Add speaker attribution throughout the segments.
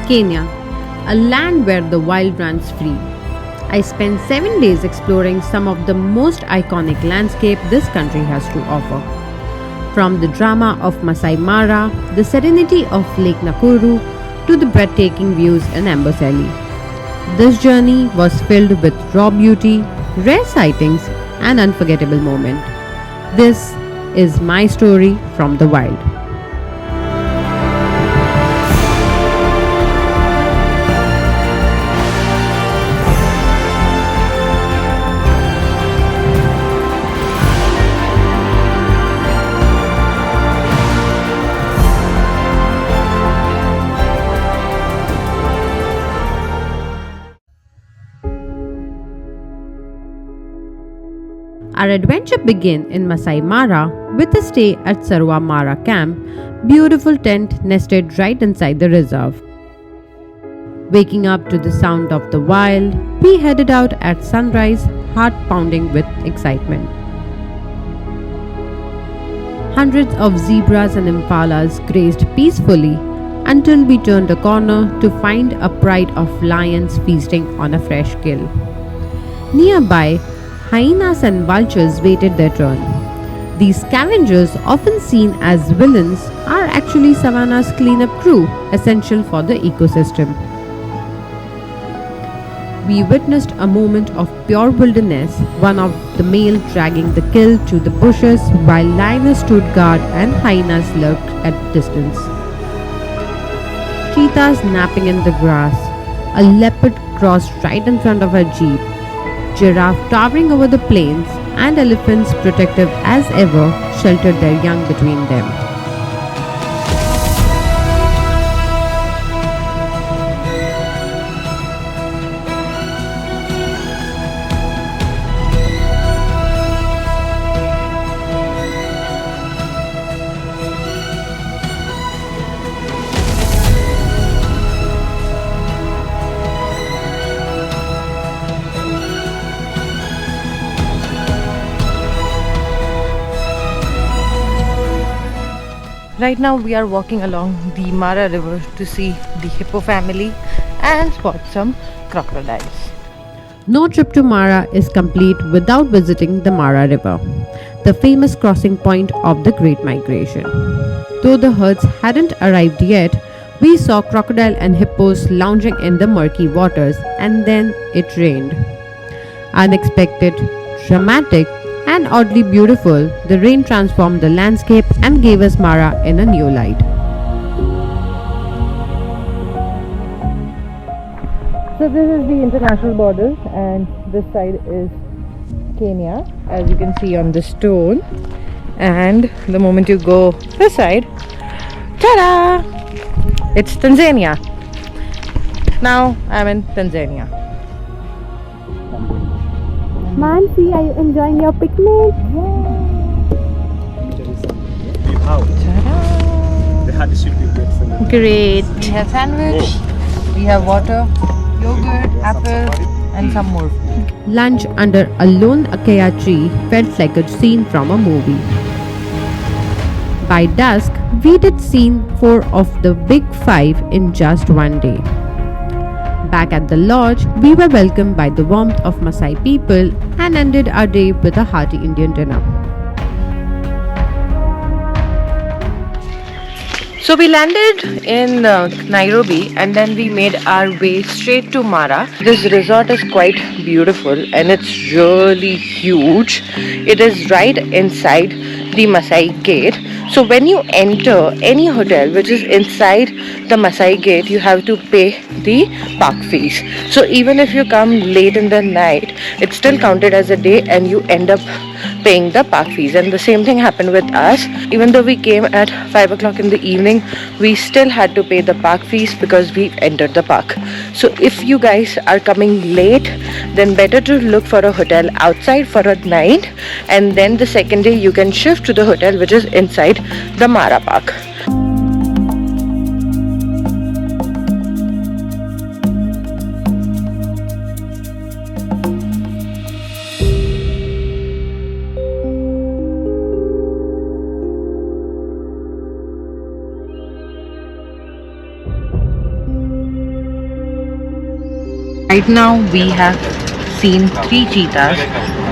Speaker 1: Kenya, a land where the wild runs free. I spent 7 days exploring some of the most iconic landscape this country has to offer. From the drama of Masai Mara, the serenity of Lake Nakuru, to the breathtaking views in Amboseli. This journey was filled with raw beauty, rare sightings, and unforgettable moments. This is my story from the wild. Our adventure began in Masai Mara with a stay at Sarova Mara camp, beautiful tent nested right inside the reserve. Waking up to the sound of the wild, we headed out at sunrise, heart pounding with excitement. Hundreds of zebras and impalas grazed peacefully until we turned a corner to find a pride of lions feasting on a fresh kill. Nearby, hyenas and vultures waited their turn. These scavengers, often seen as villains, are actually Savannah's cleanup crew, essential for the ecosystem. We witnessed a moment of pure wilderness, one of the male dragging the kill to the bushes while lioness stood guard and hyenas lurked at distance. Cheetahs napping in the grass, a leopard crossed right in front of our jeep, giraffe towering over the plains, and elephants, protective as ever, sheltered their young between them.
Speaker 2: Right now we are walking along the Mara river to see the hippo family and spot some crocodiles.
Speaker 1: No trip to Mara is complete without visiting the Mara River, the famous crossing point of the Great Migration. Though the herds hadn't arrived yet, we saw crocodile and hippos lounging in the murky waters, and then it rained. Unexpected, dramatic, and oddly beautiful, the rain transformed the landscape and gave us Mara in a new light.
Speaker 2: So this is the international border and this side is Kenya, as you can see on the stone, and the moment you go this side, ta-da! It's Tanzania. Now I'm in Tanzania.
Speaker 3: Mansi, are you enjoying your picnic?
Speaker 2: Great. We have sandwich, we have water, yogurt, apple, and some more food.
Speaker 1: Lunch under a lone acacia tree felt like a scene from a movie. By dusk, we did seen 4 of the big 5 in just one day. Back at the lodge, we were welcomed by the warmth of Masai people and ended our day with a hearty Indian dinner.
Speaker 2: So we landed in Nairobi and then we made our way straight to Mara. This resort is quite beautiful and it's really huge. It is right inside the Masai Gate. So when you enter any hotel which is inside the Masai Gate, you have to pay the park fees. So even if you come late in the night, it's still counted as a day and you end up paying the park fees. And the same thing happened with us. Even though we came at 5 o'clock in the evening, we still had to pay the park fees because we entered the park. So if you guys are coming late, then better to look for a hotel outside for a night, and then the second day you can shift to the hotel which is inside the Mara Park. Right now we have seen 3 cheetahs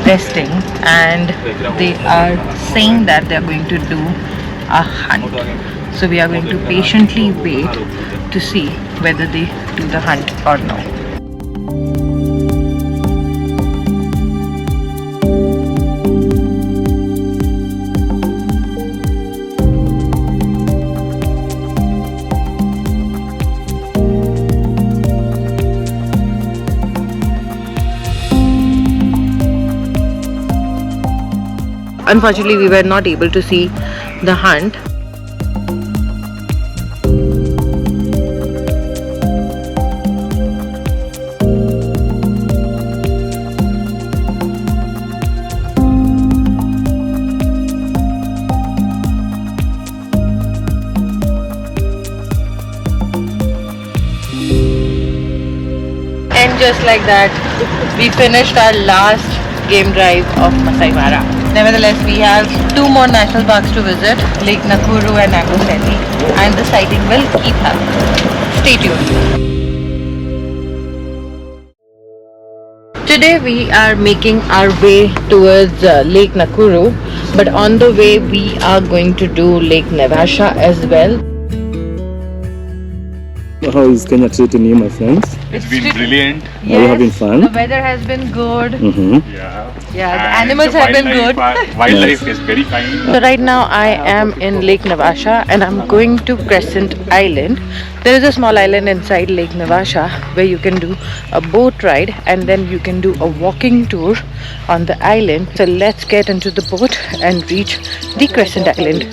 Speaker 2: resting, and they are saying that they are going to do a hunt. So we are going to patiently wait to see whether they do the hunt or no. Unfortunately, we were not able to see the hunt. And just like that, we finished our last game drive of Masai Mara. Nevertheless, we have 2 more national parks to visit, Lake Nakuru and Amboseli, and the sighting will keep happening. Stay tuned. Today we are making our way towards Lake Nakuru, but on the way we are going to do Lake Naivasha as well.
Speaker 4: How is Kenya treating you, my friends?
Speaker 5: It's been brilliant.
Speaker 4: Are you having fun?
Speaker 2: The weather has been good.
Speaker 5: Yeah,
Speaker 2: The
Speaker 5: and
Speaker 2: animals
Speaker 5: the
Speaker 2: have been good.
Speaker 5: Wildlife is very kind.
Speaker 2: So right now I am in Lake Naivasha and I'm going to Crescent Island. There is a small island inside Lake Naivasha where you can do a boat ride and then you can do a walking tour on the island. So let's get into the boat and reach the Crescent Island.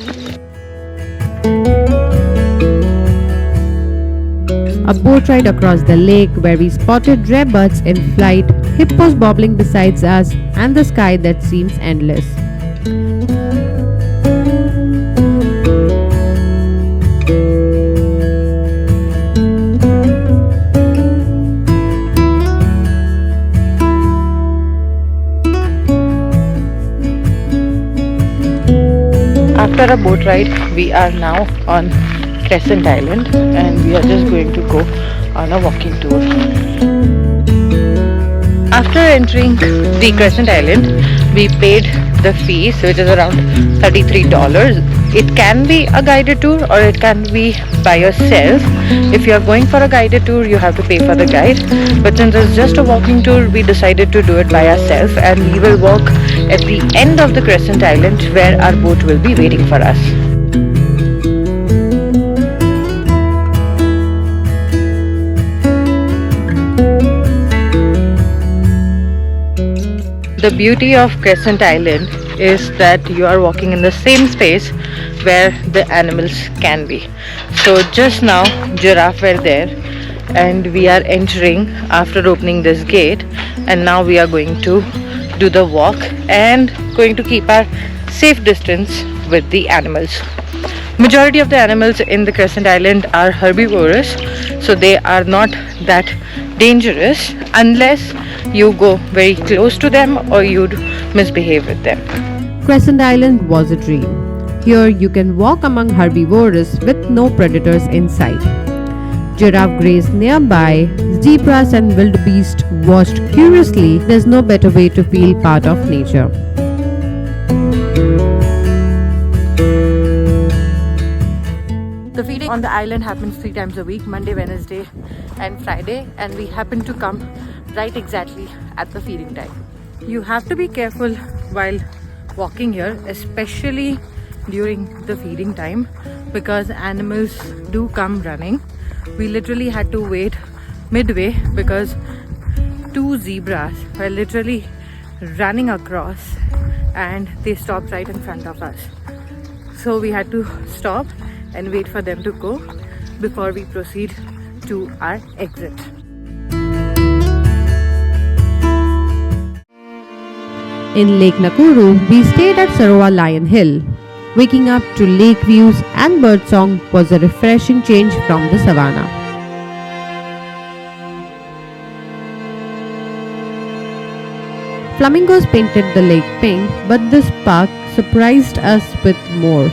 Speaker 1: A boat ride across the lake where we spotted rare birds in flight, hippos bobbling beside us, and the sky that seems endless.
Speaker 2: After a boat ride, we are now on Crescent Island and we are just going to go on a walking tour. After entering the Crescent Island, we paid the fees, which is around $33. It can be a guided tour or it can be by yourself. If you are going for a guided tour, you have to pay for the guide. But since it's just a walking tour, we decided to do it by ourselves, and we will walk at the end of the Crescent Island where our boat will be waiting for us. The beauty of Crescent Island is that you are walking in the same space where the animals can be. So just now giraffe were there and we are entering after opening this gate, and now we are going to do the walk and going to keep our safe distance with the animals. Majority of the animals in the Crescent Island are herbivores, so they are not that dangerous unless you go very close to them or you'd misbehave with them.
Speaker 1: Crescent Island was a dream. Here you can walk among herbivores with no predators in sight. Giraffe grazed nearby, zebras and wildebeest watched curiously. There's no better way to feel part of nature.
Speaker 2: The feeding on the island happens 3 times a week, Monday, Wednesday and Friday, and we happen to come right exactly at the feeding time. You have to be careful while walking here, especially during the feeding time, because animals do come running. We literally had to wait midway because 2 zebras were literally running across and they stopped right in front of us. So we had to stop and wait for them to go before we proceed to our exit.
Speaker 1: In Lake Nakuru, we stayed at Sarova Lion Hill. Waking up to lake views and birdsong was a refreshing change from the savannah. Flamingos painted the lake pink, but this park surprised us with more.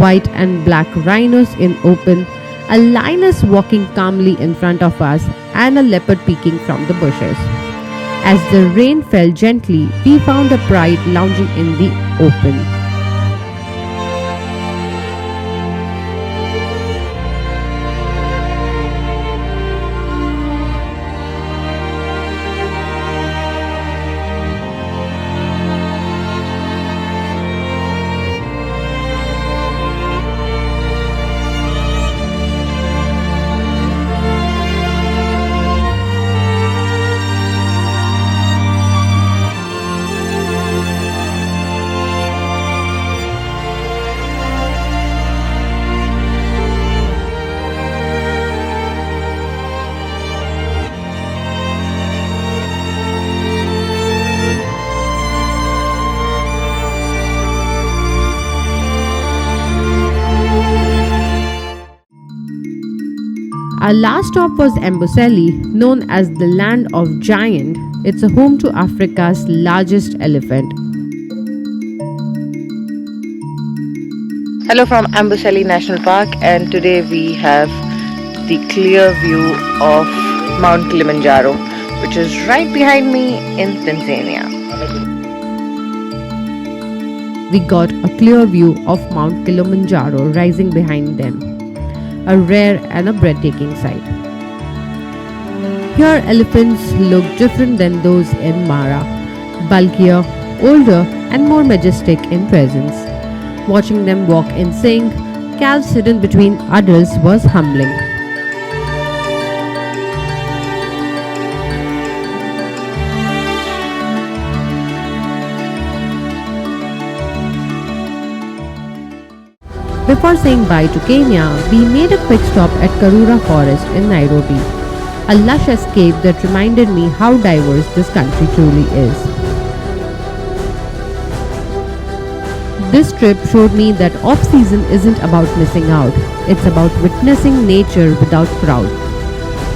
Speaker 1: White and black rhinos in open, a lioness walking calmly in front of us, and a leopard peeking from the bushes. As the rain fell gently, we found a pride lounging in the open. Our last stop was Amboseli, known as the land of giant. It's a home to Africa's largest elephant.
Speaker 2: Hello from Amboseli National Park, and today we have the clear view of Mount Kilimanjaro, which is right behind me in Tanzania.
Speaker 1: We got a clear view of Mount Kilimanjaro rising behind them. A rare and a breathtaking sight. Here elephants look different than those in Mara, bulkier, older and more majestic in presence. Watching them walk in sync, calves hidden between adults was humbling. Before saying bye to Kenya, we made a quick stop at Karura Forest in Nairobi, a lush escape that reminded me how diverse this country truly is. This trip showed me that off-season isn't about missing out, it's about witnessing nature without crowd.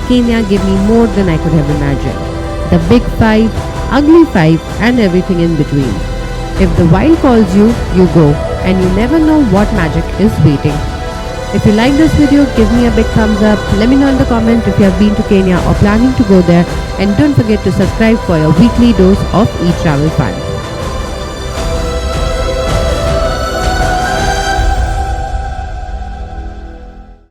Speaker 1: Kenya gave me more than I could have imagined. The big five, ugly five and everything in between. If the wild calls you, you go, and you never know what magic is waiting. If you like this video, give me a big thumbs up. Let me know in the comment if you have been to Kenya or planning to go there, and don't forget to subscribe for your weekly dose of e-travel fun.